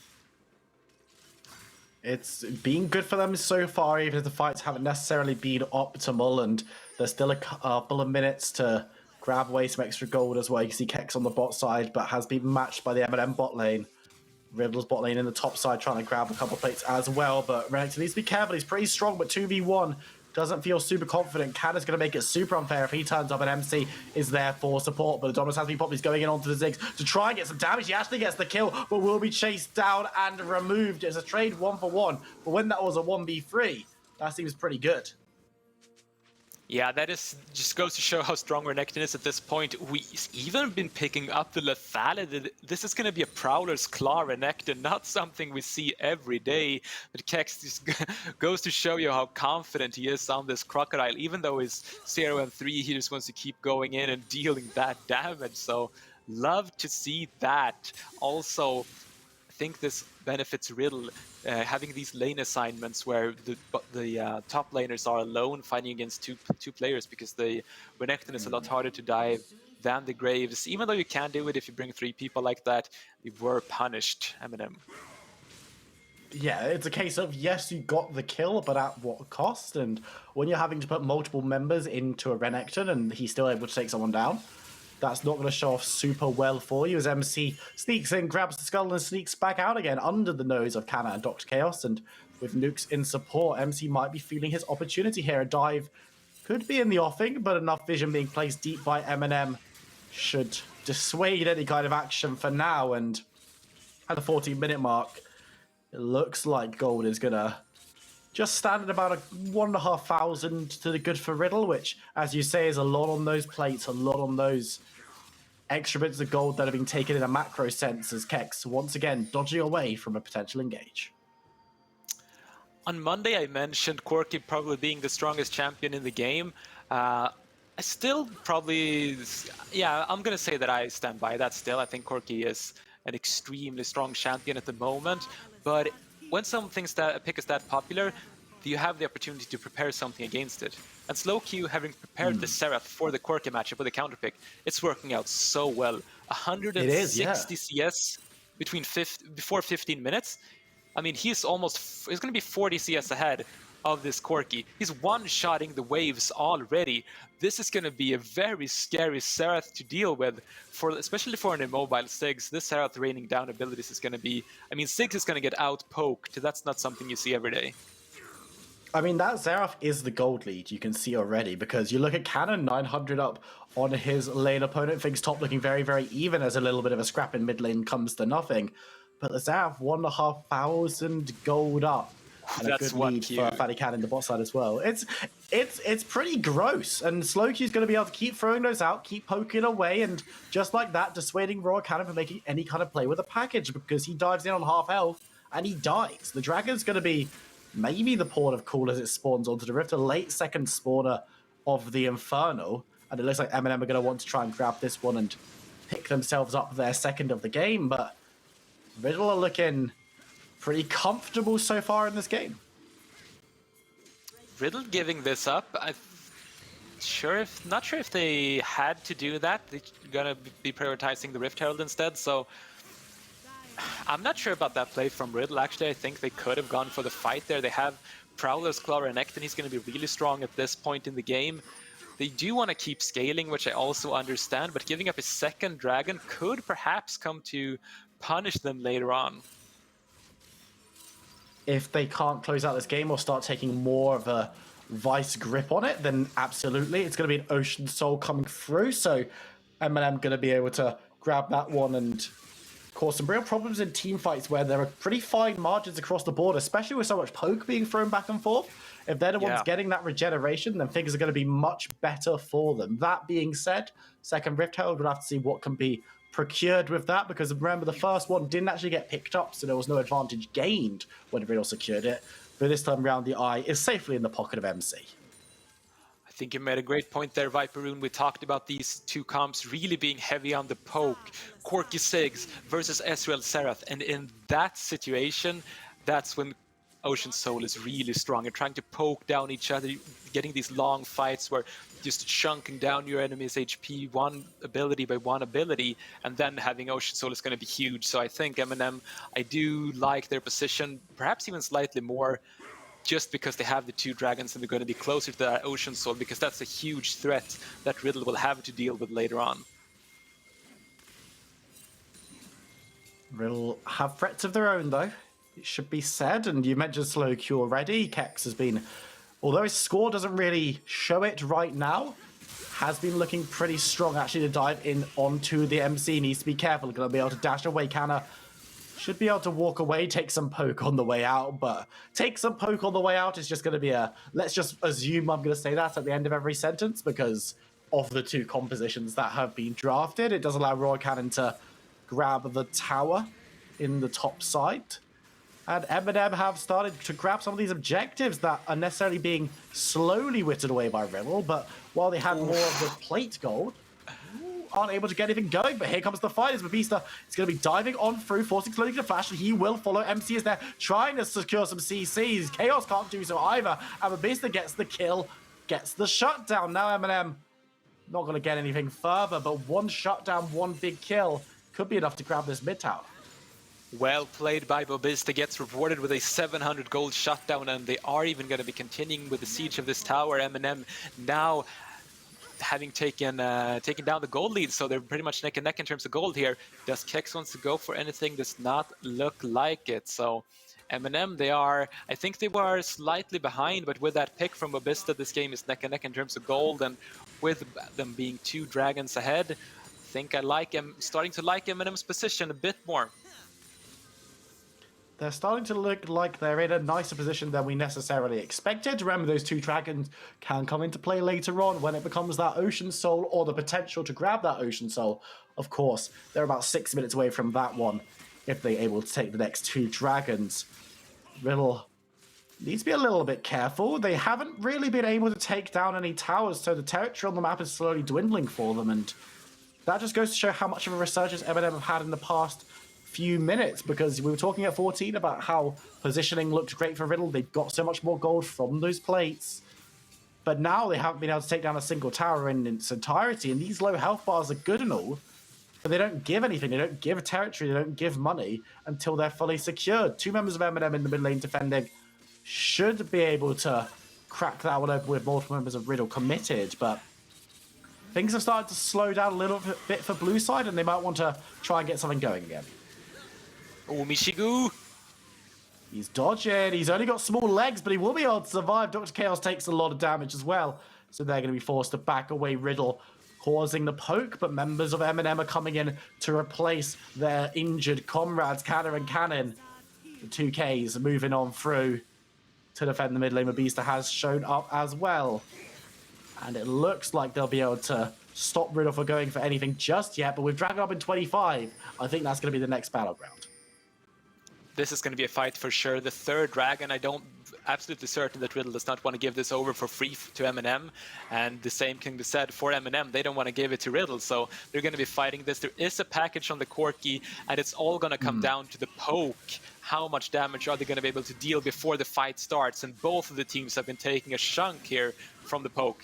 It's been good for them so far, even if the fights haven't necessarily been optimal, and there's still a couple of minutes to grab away some extra gold as well. You can see Kex on the bot side, but has been matched by the MNM bot lane. Riddle's bot lane in the top side trying to grab a couple of plates as well, but Renekton needs to be careful. He's pretty strong, but 2v1 doesn't feel super confident. Canna's going to make it super unfair if he turns up, and MC is there for support, but the Dominus has been popped. He's going in onto the Ziggs to try and get some damage. He actually gets the kill, but will be chased down and removed. It's a trade 1-for-1, but when that was a 1v3, that seems pretty good. Yeah, that just goes to show how strong Renekton is at this point. We've even been picking up the lethality. This is going to be a Prowler's Claw Renekton, not something we see every day. But Kex just goes to show you how confident he is on this Crocodile. Even though he's 0-3, he just wants to keep going in and dealing that damage. So Love to see that. Also, I think this benefits Riddle, having these lane assignments where the top laners are alone fighting against two players, because the Renekton is a lot harder to dive than the Graves. Even though you can do it if you bring 3 people like that, you were punished, MNM. Yeah, it's a case of, yes, you got the kill, but at what cost? And when you're having to put multiple members into a Renekton and he's still able to take someone down, that's not going to show off super well for you, as MC sneaks in, grabs the skull, and sneaks back out again under the nose of Canna and Dr. Chaos. And with Nukes in support, MC might be feeling his opportunity here. A dive could be in the offing, but enough vision being placed deep by MNM should dissuade any kind of action for now. And at the 14-minute mark, it looks like gold is going to just stand at about 1,500 to the good for Riddle, which, as you say, is a lot on those plates, a lot on those extra bits of gold that have been taken in a macro sense, as Kex once again dodging away from a potential engage. On Monday, I mentioned Corki probably being the strongest champion in the game. I still probably, yeah, I'm going to say that I stand by that still. I think Corki is an extremely strong champion at the moment. But when something's pick is that popular, you have the opportunity to prepare something against it. And SlowQ, having prepared the Seraph for the Corki matchup with the counterpick, it's working out so well. 160 CS before 15 minutes. I mean, he's going to be 40 CS ahead of this Corki. He's one-shotting the waves already. This is going to be a very scary Seraph to deal with, especially for an immobile Ziggs. This Seraph raining down abilities is going to be... I mean, Ziggs is going to get out-poked. That's not something you see every day. I mean, that Seraph is the gold lead you can see already, because you look at Cannon 900 up on his lane opponent. Things top looking very, very even as a little bit of a scrap in mid lane comes to nothing. But the Seraph 1,500 gold up. And that's a good lead for Fatty Cat in the bot side as well. It's pretty gross, and SlowQ's going to be able to keep throwing those out, keep poking away, and just like that, dissuading Royal Cannon from making any kind of play with a package, because he dives in on half health and he dies. The Dragon's going to be maybe the port of call as it spawns onto the Rift, a late second spawner of the Infernal, and it looks like MNM are going to want to try and grab this one and pick themselves up their second of the game, but Riddle are looking pretty comfortable so far in this game. Riddle giving this up. Not sure if they had to do that. They're gonna be prioritizing the Rift Herald instead. So I'm not sure about that play from Riddle. Actually, I think they could have gone for the fight there. They have Prowler's Claw Renekton. He's going to be really strong at this point in the game. They do want to keep scaling, which I also understand. But giving up a second dragon could perhaps come to punish them later on. If they can't close out this game or start taking more of a vice grip on it, then absolutely, it's going to be an Ocean Soul coming through. So MNM going to be able to grab that one and cause some real problems in team fights where there are pretty fine margins across the board, especially with so much poke being thrown back and forth. If they're the ones getting that regeneration, then things are going to be much better for them. That being said, second Rift Herald, we'll have to see what can be procured with that, because remember, the first one didn't actually get picked up, so there was no advantage gained when Riddle secured it. But this time around, the eye is safely in the pocket of MC. I think you made a great point there, Viperoon. We talked about these two comps really being heavy on the poke. Corki Ziggs versus Ezreal Seraph. And in that situation, that's when Ocean Soul is really strong. You're trying to poke down each other, getting these long fights where just chunking down your enemy's HP one ability by one ability, and then having Ocean Soul is going to be huge. So I think MNM, I do like their position, perhaps even slightly more, just because they have the two dragons and they're going to be closer to that Ocean Soul, because that's a huge threat that Riddle will have to deal with later on. Riddle have threats of their own, though, it should be said. And you mentioned SlowQ already. Kex has been, although his score doesn't really show it right now, has been looking pretty strong actually to dive in onto the MC. Needs to be careful, going to be able to dash away. Canna should be able to walk away, take some poke on the way out, but take some poke on the way out is just going to be a, let's just assume I'm going to say that at the end of every sentence, because of the two compositions that have been drafted. It does allow Royal Cannon to grab the tower in the top side. And MNM have started to grab some of these objectives that are necessarily being slowly whittled away by Riddle, but while they had more of the plate gold, aren't able to get anything going. But here comes the fight as Mabista is going to be diving on through, forcing Slowly to flash, and he will follow. MC is there trying to secure some CCs. Chaos can't do so either, and Mabista gets the kill, gets the shutdown. Now MNM not going to get anything further, but one shutdown, one big kill could be enough to grab this mid tower. Well played by Mabista, gets rewarded with a 700 gold shutdown, and they are even going to be continuing with the siege of this tower. MNM now having taken down the gold lead, so they're pretty much neck and neck in terms of gold here. Does Kex wants to go for anything? Does not look like it. So MNM, I think they were slightly behind, but with that pick from Mabista, this game is neck and neck in terms of gold, and with them being 2 dragons ahead, I think starting to like MNM's position a bit more. They're starting to look like they're in a nicer position than we necessarily expected. Remember, those 2 dragons can come into play later on when it becomes that Ocean Soul or the potential to grab that Ocean Soul. Of course, they're about 6 minutes away from that one if they're able to take the next 2 dragons. Riddle needs to be a little bit careful. They haven't really been able to take down any towers, so the territory on the map is slowly dwindling for them, and that just goes to show how much of a resurgence MNM have had in the past few minutes, because we were talking at 14 about how positioning looked great for Riddle. They've got so much more gold from those plates, but now they haven't been able to take down a single tower in its entirety, and these low health bars are good and all, but they don't give anything. They don't give territory, they don't give money until they're fully secured. 2 members of MNM in the mid lane defending should be able to crack that one open with multiple members of Riddle committed, but things have started to slow down a little bit for blue side, and they might want to try and get something going again. Oh, Mishigu! He's dodging. He's only got small legs, but he will be able to survive. Dr. Chaos takes a lot of damage as well, so they're going to be forced to back away Riddle, causing the poke, but members of MNM are coming in to replace their injured comrades, Cannon and Cannon. The 2Ks moving on through to defend the mid lane. Mabista has shown up as well, and it looks like they'll be able to stop Riddle from going for anything just yet, but with Dragon up in 25, I think that's going to be the next battleground. This is going to be a fight for sure. The 3rd dragon, absolutely certain that Riddle does not want to give this over for free to MNM, and the same can be said for MNM. They don't want to give it to Riddle, so they're going to be fighting this. There is a package on the Corki, and it's all going to come down to the poke. How much damage are they going to be able to deal before the fight starts? And both of the teams have been taking a chunk here from the poke.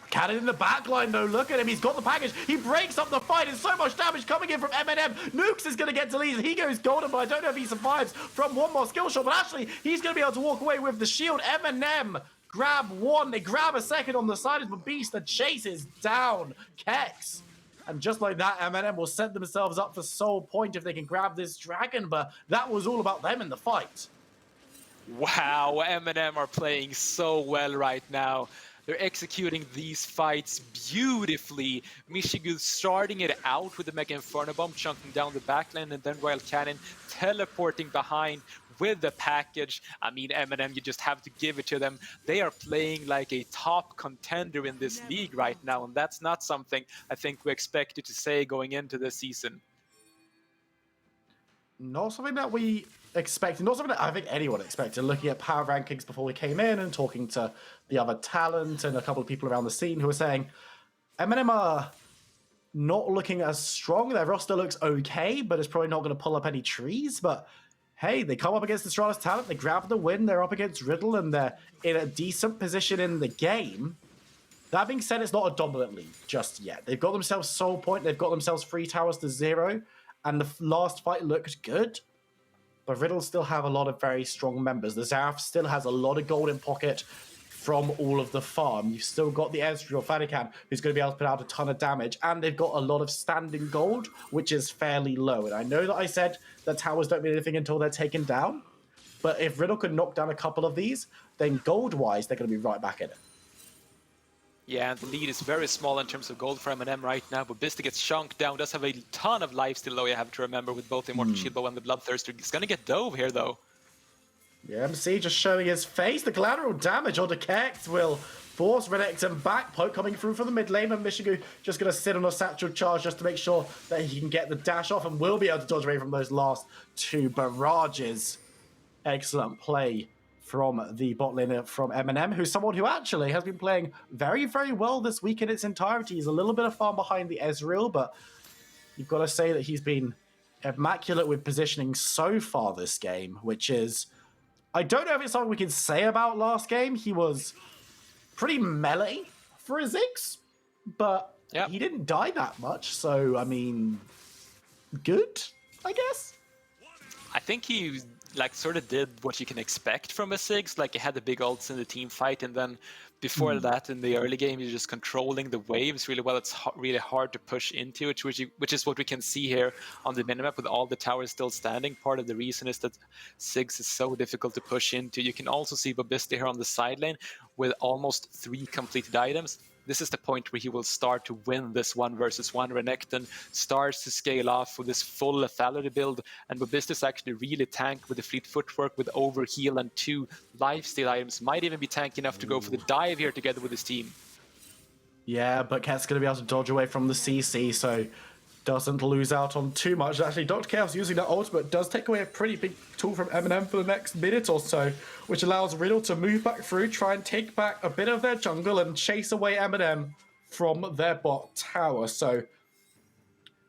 Cannon in the backline, though. Look at him. He's got the package. He breaks up the fight. And so much damage coming in from MNM. Nukes is going to get deleted. He goes golden, but I don't know if he survives from one more skill shot. But actually, he's going to be able to walk away with the shield. MNM grab one. They grab a second on the side as Mabista chases down Kex. And just like that, MNM will set themselves up for Soul Point if they can grab this dragon. But that was all about them in the fight. Wow, MNM are playing so well right now. They're executing these fights beautifully. Mishigu starting it out with the Mega Inferno Bomb, chunking down the backline, and then Royal Cannon teleporting behind with the package. I mean, MNM, you just have to give it to them. They are playing like a top contender in this league right now, and that's not something I think we expected to say going into this season. Not something that we expected, not something that I think anyone expected, looking at power rankings before we came in and talking to the other talent and a couple of people around the scene who were saying MNM are not looking as strong. Their roster looks okay, but it's probably not going to pull up any trees. But hey, they come up against the strongest talent, they grab the win, they're up against Riddle, and they're in a decent position in the game. That being said, it's not a dominant league just yet. They've got themselves Soul Point, they've got themselves 3 towers to 0, and the last fight looked good. But Riddle still have a lot of very strong members. The Zaraf still has a lot of gold in pocket from all of the farm. You've still got the Ezreal Fadikan, who's going to be able to put out a ton of damage, and they've got a lot of standing gold, which is fairly low. And I know that I said that towers don't mean anything until they're taken down, but if Riddle could knock down a couple of these, then gold-wise, they're going to be right back in it. Yeah, and the lead is very small in terms of gold for MNM right now, but Mabista gets chunked down, does have a ton of life still, though, you have to remember, with both the Immortal Shield Bow and the Bloodthirster. He's going to get dove here, though. Yeah, MC just showing his face. The collateral damage onto Kex will force Renekton back. Poke coming through from the mid lane, and Mishigu just going to sit on a satchel charge just to make sure that he can get the dash off and will be able to dodge away from those last 2 barrages. Excellent play from the bot lane from MNM, who's someone who actually has been playing very, very well this week in its entirety. He's a little bit of farm behind the Ezreal, but you've got to say that he's been immaculate with positioning so far this game, which is, I don't know if it's something we can say about last game. He was pretty melee for a Ziggs, but he didn't die that much. So, I mean, good, I guess. I think he sort of did what you can expect from a Ziggs. Like, he had the big ults in the team fight, and then before that, in the early game, you're just controlling the waves really well. It's really hard to push into it, which is what we can see here on the minimap with all the towers still standing. Part of the reason is that Ziggs is so difficult to push into. You can also see Babista here on the side lane with almost 3 completed items. This is the point where he will start to win this 1v1. Renekton starts to scale off with this full lethality build, and Babista's actually really tanked with the fleet footwork with overheal and 2 lifesteal items. Might even be tanky enough to go for the dive here together with his team. Yeah, but Cat's going to be able to dodge away from the CC, so doesn't lose out on too much. Actually, Dr. Chaos using that ultimate does take away a pretty big tool from MNM for the next minute or so, which allows Riddle to move back through, try and take back a bit of their jungle and chase away MNM from their bot tower. So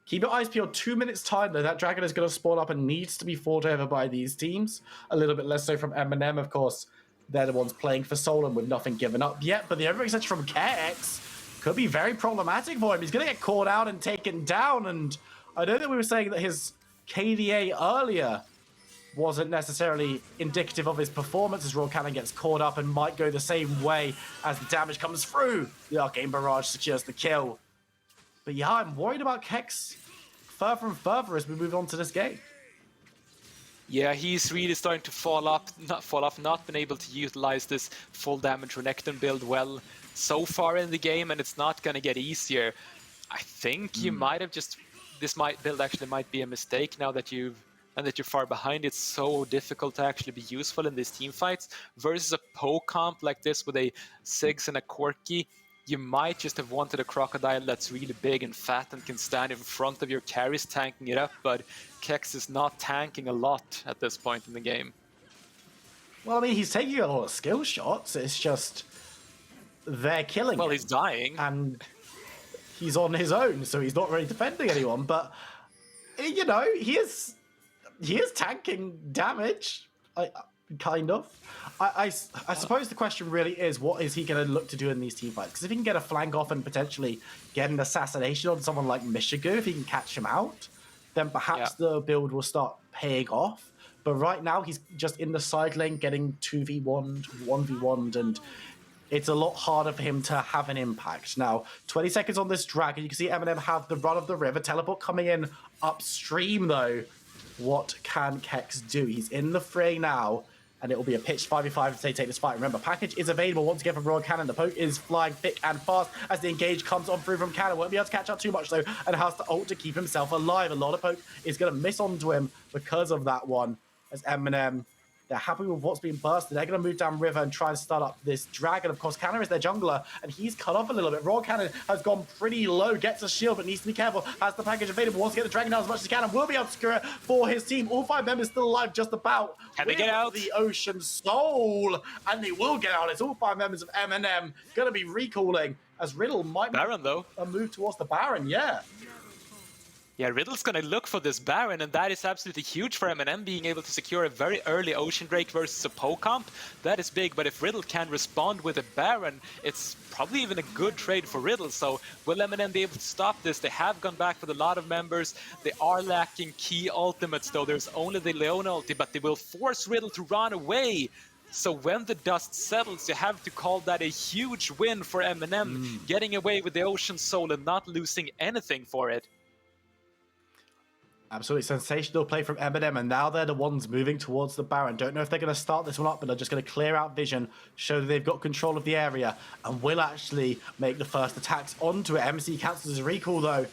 keep your eyes peeled. 2 minutes time though, that dragon is going to spawn up and needs to be fought over by these teams. A little bit less so from MNM, of course. They're the ones playing for Solon with nothing given up yet, but the overextension from KX could be very problematic for him. He's going to get caught out and taken down, and I know that we were saying that his KDA earlier wasn't necessarily indicative of his performance as Raw Cannon gets caught up and might go the same way as the damage comes through. The Arcane Barrage secures the kill. But yeah, I'm worried about Kex further and further as we move on to this game. Yeah, he's really starting to not been able to utilize this full damage Renekton build well so far in the game, and it's not going to get easier. I think you might have this build actually might be a mistake now that you're far behind. It's so difficult to actually be useful in these team fights versus a poke comp like this with a Ziggs and a Corki. You might just have wanted a crocodile that's really big and fat and can stand in front of your carries tanking it up, but Kex is not tanking a lot at this point in the game. Well, I mean, he's taking a lot of skill shots. It's just they're killing him. He's dying. And he's on his own, so he's not really defending anyone. But, you know, he is tanking damage, kind of. I suppose the question really is, what is he going to look to do in these team fights? Because if he can get a flank off and potentially get an assassination on someone like Mishigu, if he can catch him out, then perhaps the build will start paying off. But right now, he's just in the side lane getting 2v1, 1v1, and it's a lot harder for him to have an impact. Now, 20 seconds on this dragon. You can see MNM have the run of the river. Teleport coming in upstream, though. What can Kex do? He's in the fray now, and it will be a pitched 5v5 if they take this fight. Remember, package is available once again from Royal Cannon. The poke is flying thick and fast as the engage comes on through from Cannon. Won't be able to catch up too much, though, and has to ult to keep himself alive. A lot of poke is going to miss onto him because of that one, as MNM, they're happy with what's being bursted. They're going to move down river and try and start up this dragon. Of course, Cannon is their jungler, and he's cut off a little bit. Raw Cannon has gone pretty low, gets a shield, but needs to be careful. Has the package available, wants to get the dragon down as much as he can, and will be able to secure it for his team. All 5 members still alive, just about. Can they get out? The Ocean Soul, and they will get out. It's all 5 members of MNM going to be recalling, as Riddle might Baron, though. move towards the Baron, yeah. Yeah, Riddle's going to look for this Baron, and that is absolutely huge for MNM, being able to secure a very early Ocean Drake versus a poke comp. That is big, but if Riddle can respond with a Baron, it's probably even a good trade for Riddle. So will MNM be able to stop this? They have gone back with a lot of members. They are lacking key ultimates, though. There's only the Leona ulti, but they will force Riddle to run away. So when the dust settles, you have to call that a huge win for MNM, getting away with the Ocean Soul and not losing anything for it. Absolutely sensational play from MNM, and now they're the ones moving towards the Baron. Don't know if they're going to start this one up, but they're just going to clear out vision, show that they've got control of the area, and will actually make the first attacks onto it. MC cancels his recall, though,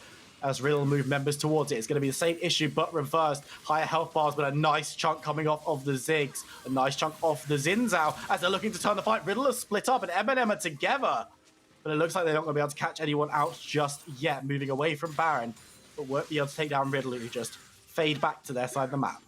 as Riddle move members towards it. It's going to be the same issue, but reversed. Higher health bars, but a nice chunk coming off of the Ziggs. A nice chunk off the Xin Zhao as they're looking to turn the fight. Riddle is split up, and MNM are together. But it looks like they're not going to be able to catch anyone out just yet, moving away from Baron. But won't be able to take down Riddle, who just fade back to their side of the map.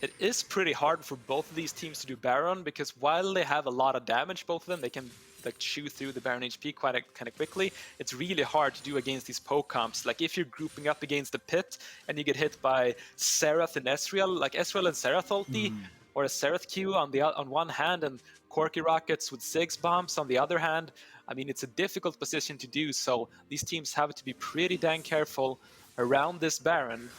it is pretty hard for both of these teams to do Baron, because while they have a lot of damage, both of them, they can like chew through the Baron HP kind of quickly. It's really hard to do against these poke comps. Like if you're grouping up against the pit and you get hit by Serath and Ezreal, like Ezreal and Serath ulti, or a Serath Q on one hand and Corky Rockets with Ziggs bombs on the other hand, I mean, it's a difficult position to do, so these teams have to be pretty dang careful around this Baron.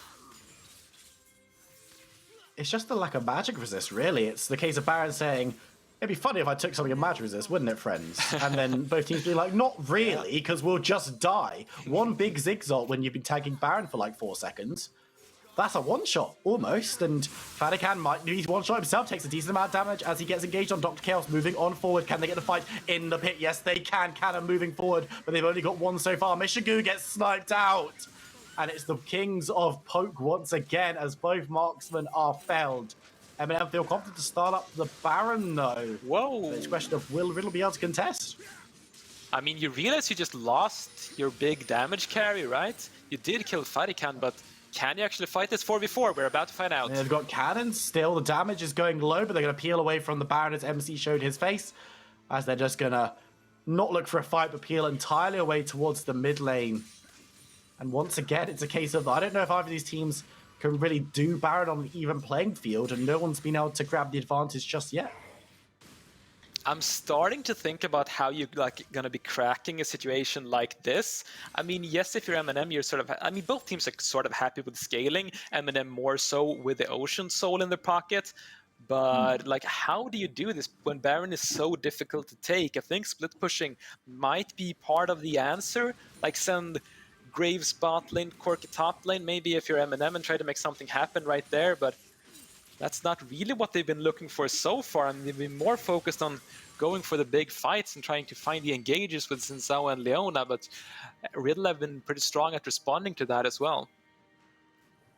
It's just the lack of magic resist, really. It's the case of Baron saying, it'd be funny if I took something of magic resist, wouldn't it, friends? And then both teams being like, not really, because we'll just die. One big Ziggs when you've been tagging Baron for like 4 seconds. That's a one-shot, almost, and Fadikan might need one-shot himself, takes a decent amount of damage as he gets engaged on Dr. Chaos, moving on forward. Can they get the fight in the pit? Yes, they can. Cannon moving forward, but they've only got one so far. Mishigu gets sniped out, and it's the Kings of Poke once again as both marksmen are felled. MNM feel confident to start up the Baron, though. Whoa. It's a question of, will Riddle be able to contest? I mean, you realize you just lost your big damage carry, right? You did kill Fadikan, but can you actually fight this 4v4? We're about to find out. They've got cannons still. The damage is going low, but they're going to peel away from the Baron as MC showed his face. As they're just going to not look for a fight, but peel entirely away towards the mid lane. And once again, it's a case of, I don't know if either of these teams can really do Baron on an even playing field, and no one's been able to grab the advantage just yet. I'm starting to think about how you're like gonna be cracking a situation like this. I mean, yes, if you're MNM, you're sort of, I mean, both teams are sort of happy with scaling. MNM more so with the Ocean Soul in their pocket. But like, how do you do this when Baron is so difficult to take? I think split pushing might be part of the answer. Like send Graves bot lane, Corky top lane, maybe if you're MNM, and try to make something happen right there. But that's not really what they've been looking for so far. I mean, they've been more focused on going for the big fights and trying to find the engages with Sinzao and Leona, but Riddle have been pretty strong at responding to that as well.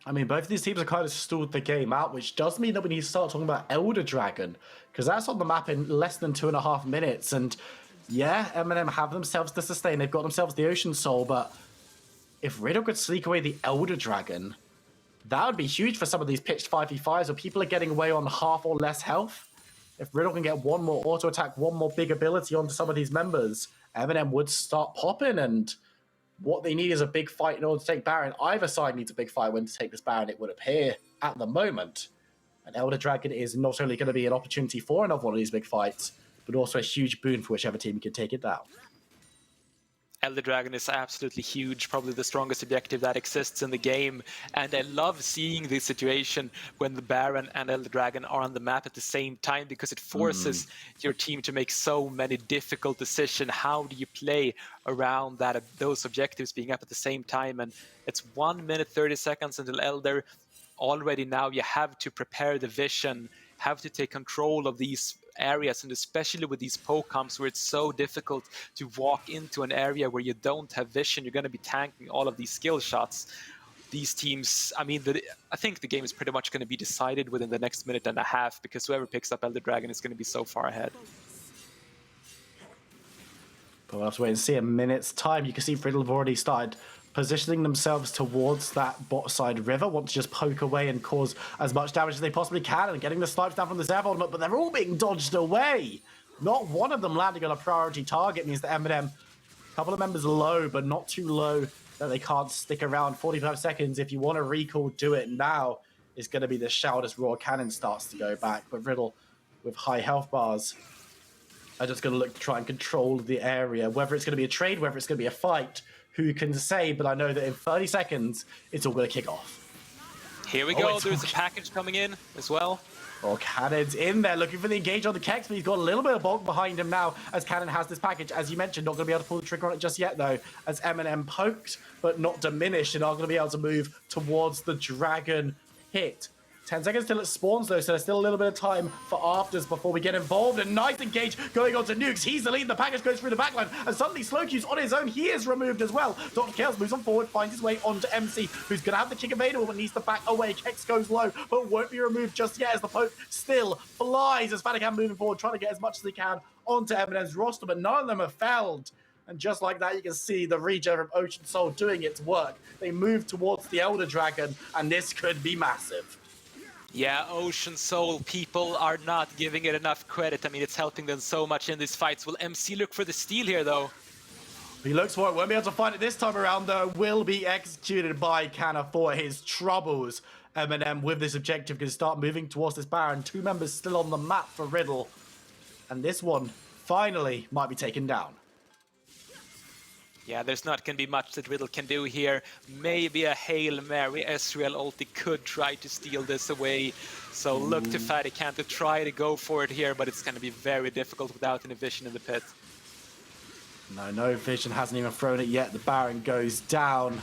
I mean, both of these teams have kind of stalled the game out, which does mean that we need to start talking about Elder Dragon, because that's on the map in less than 2.5 minutes. And yeah, MNM have themselves the sustain. They've got themselves the Ocean Soul, but if Riddle could sneak away the Elder Dragon, that would be huge for some of these pitched 5v5s where people are getting away on half or less health. If Riddle can get one more auto attack, one more big ability onto some of these members, MNM would start popping, and what they need is a big fight in order to take Baron. Either side needs a big fight when to take this Baron, it would appear at the moment. And Elder Dragon is not only going to be an opportunity for another one of these big fights, but also a huge boon for whichever team can take it down. Elder Dragon is absolutely huge, probably the strongest objective that exists in the game. And I love seeing this situation when the Baron and Elder Dragon are on the map at the same time, because it forces your team to make so many difficult decisions. How do you play around that, those objectives being up at the same time? And it's 1 minute 30 seconds until Elder. Already now you have to prepare the vision, have to take control of these areas, and especially with these poke comps where it's so difficult to walk into an area where you don't have vision. You're going to be tanking all of these skill shots. These teams, I mean, I think the game is pretty much going to be decided within the next minute and a half, because whoever picks up Elder Dragon is going to be so far ahead. But we'll have to wait and see. A minute's time. You can see Riddle have already started positioning themselves towards that bot side river, want to just poke away and cause as much damage as they possibly can, and getting the snipes down from the Zev ultimate, but they're all being dodged away. Not one of them landing on a priority target means that MNM, a couple of members low, but not too low that they can't stick around. 45 seconds. If you want to recall, do it now. Is going to be the shout as Raw Cannon starts to go back, but Riddle with high health bars are just going to look to try and control the area. Whether it's going to be a trade, whether it's going to be a fight, who can say? But I know that in 30 seconds, it's all going to kick off. Here we go. There's a package coming in as well. Oh, Cannon's in there looking for the engage on the Kex, but he's got a little bit of bulk behind him now as Cannon has this package. As you mentioned, not going to be able to pull the trigger on it just yet, though, as MNM poked, but not diminished, and are going to be able to move towards the Dragon hit. 10 seconds till it spawns, though, so there's still a little bit of time for afters before we get involved. And nice engage going on to Nukes. He's the lead. The package goes through the backline. And suddenly Slowq's on his own. He is removed as well. Dr. Chaos moves on forward, finds his way onto MC, who's going to have the kick available, but needs to back away. Kex goes low, but won't be removed just yet as the poke still flies as Fadikan moving forward, trying to get as much as he can onto MNM's roster, but none of them are felled. And just like that, you can see the regen from Ocean Soul doing its work. They move towards the Elder Dragon, and this could be massive. Yeah, Ocean Soul people are not giving it enough credit. I mean, it's helping them so much in these fights. Will MC look for the steal here, though? He looks for it, won't be able to find it this time around, though. Will be executed by Canna for his troubles. MNM with this objective can start moving towards this Baron. 2 members still on the map for Riddle. And this one, finally, might be taken down. Yeah, there's not going to be much that Riddle can do here. Maybe a Hail Mary Ezreal ulti could try to steal this away. So look to Fatican to try to go for it here, but it's going to be very difficult without any vision in the pit. No vision, hasn't even thrown it yet. The Baron goes down.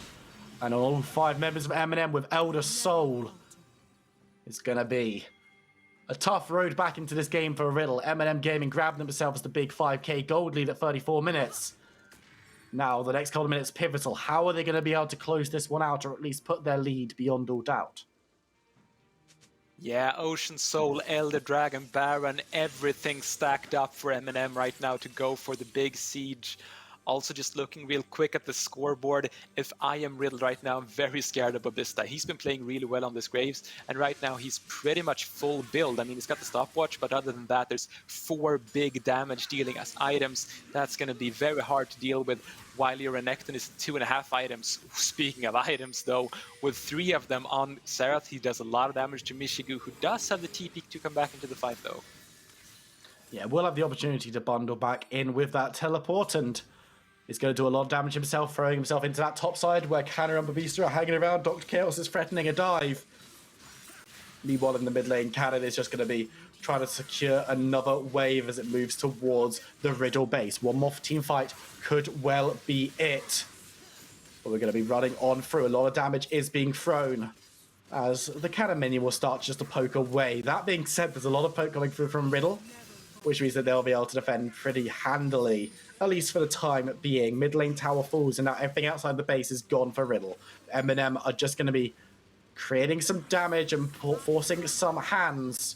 And all 5 members of MNM with Elder Soul. It's going to be a tough road back into this game for Riddle. MNM Gaming grabbed themselves the big 5k gold lead at 34 minutes. Now, the next couple of minutes pivotal. How are they going to be able to close this one out, or at least put their lead beyond all doubt? Yeah, Ocean Soul, Elder Dragon, Baron, everything stacked up for MNM right now to go for the big siege. Also, just looking real quick at the scoreboard, if I am Riddle right now, I'm very scared of Babista. He's been playing really well on this Graves, and right now he's pretty much full build. I mean, he's got the stopwatch, but other than that, there's 4 big damage dealing as items. That's going to be very hard to deal with, while your Renekton is 2.5 items. Speaking of items, though, with 3 of them on Xerath, he does a lot of damage to Mishigu, who does have the TP to come back into the fight, though. Yeah, we'll have the opportunity to bundle back in with that teleport, and he's going to do a lot of damage himself, throwing himself into that top side where Canna and Babista are hanging around. Dr. Chaos is threatening a dive. Meanwhile, in the mid lane, Canna is just going to be trying to secure another wave as it moves towards the Riddle base. One more team fight could well be it. But we're going to be running on through. A lot of damage is being thrown as the Canna minion will start just to poke away. That being said, there's a lot of poke coming through from Riddle, which means that they'll be able to defend pretty handily, at least for the time being. Mid lane tower falls, and now everything outside the base is gone for Riddle. MNM are just going to be creating some damage and forcing some hands.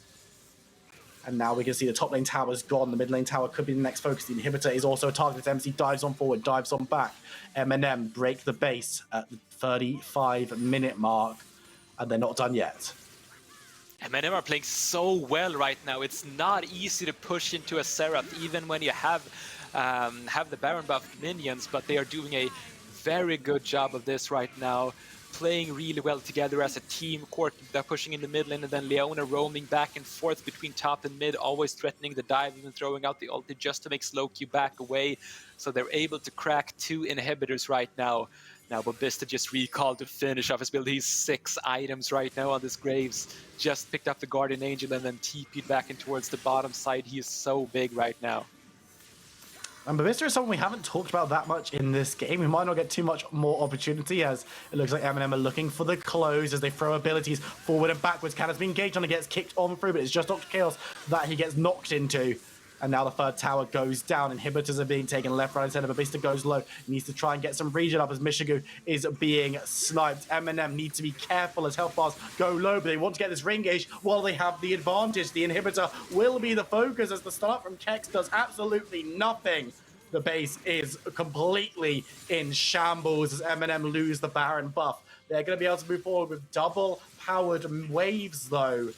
And now we can see the top lane tower is gone. The mid lane tower could be the next focus. The inhibitor is also a target. MC dives on forward, dives on back. MNM break the base at the 35-minute mark, and they're not done yet. MNM are playing so well right now. It's not easy to push into a Xerath, even when you have the Baron buffed minions, but they are doing a very good job of this right now. Playing really well together as a team. Court pushing in the mid lane, and then Leona roaming back and forth between top and mid, always threatening the dive, even throwing out the ulti just to make Slowq back away. So they're able to crack 2 inhibitors right now. Now Babista just recalled to finish off his build. He's 6 items right now on this Graves. Just picked up the Guardian Angel and then TP'd back in towards the bottom side. He is so big right now. And Babista is someone we haven't talked about that much in this game. We might not get too much more opportunity, as it looks like MNM are looking for the close as they throw abilities forward and backwards. Canna's being engaged on and gets kicked on through, but it's just Dr. Chaos that he gets knocked into. And now the 3rd tower goes down. Inhibitors are being taken left, right, and center. Babista goes low. He needs to try and get some regen up as Mishigu is being sniped. MNM need to be careful as health bars go low, but they want to get this ring gauge while they have the advantage. The inhibitor will be the focus as the start from Kex does absolutely nothing. The base is completely in shambles as MNM lose the Baron buff. They're going to be able to move forward with double-powered waves, though,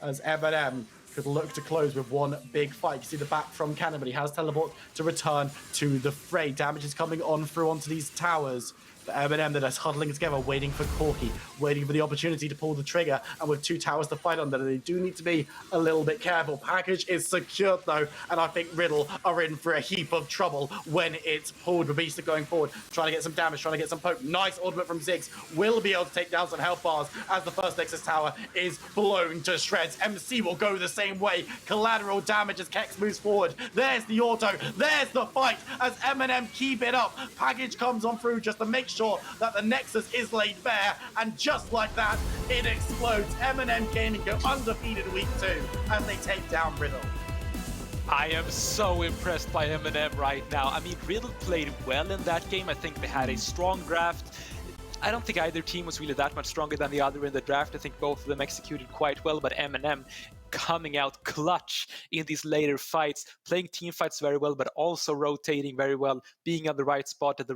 as MNM could look to close with one big fight. You see the back from Cannon, but he has teleport to return to the fray. Damage is coming on through onto these towers. The MNM that is huddling together, waiting for Corki, waiting for the opportunity to pull the trigger, and with 2 towers to fight under, they do need to be a little bit careful. Package is secured, though, and I think Riddle are in for a heap of trouble when it's pulled. Babista going forward, trying to get some damage, trying to get some poke. Nice ultimate from Ziggs. Will be able to take down some health bars as the first Nexus tower is blown to shreds. MC will go the same way. Collateral damage as Kex moves forward. There's the auto. There's the fight as MNM keep it up. Package comes on through just to make sure that the Nexus is laid bare, and just like that, it explodes. MNM Gaming go undefeated week 2 as they take down Riddle. I am so impressed by MNM right now. I mean, Riddle played well in that game. I think they had a strong draft. I don't think either team was really that much stronger than the other in the draft. I think both of them executed quite well, but MNM coming out clutch in these later fights, playing team fights very well, but also rotating very well, being on the right spot at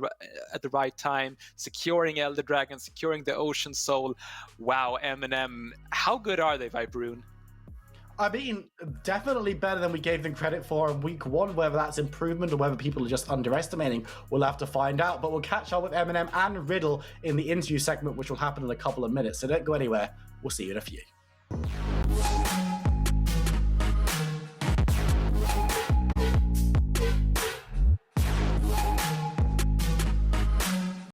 the right time, securing Elder Dragon, securing the Ocean Soul. Wow, MNM, how good are they, Viperoon? I mean, definitely better than we gave them credit for in week 1. Whether that's improvement or whether people are just underestimating, we'll have to find out. But we'll catch up with MNM and Riddle in the interview segment, which will happen in a couple of minutes. So don't go anywhere. We'll see you in a few.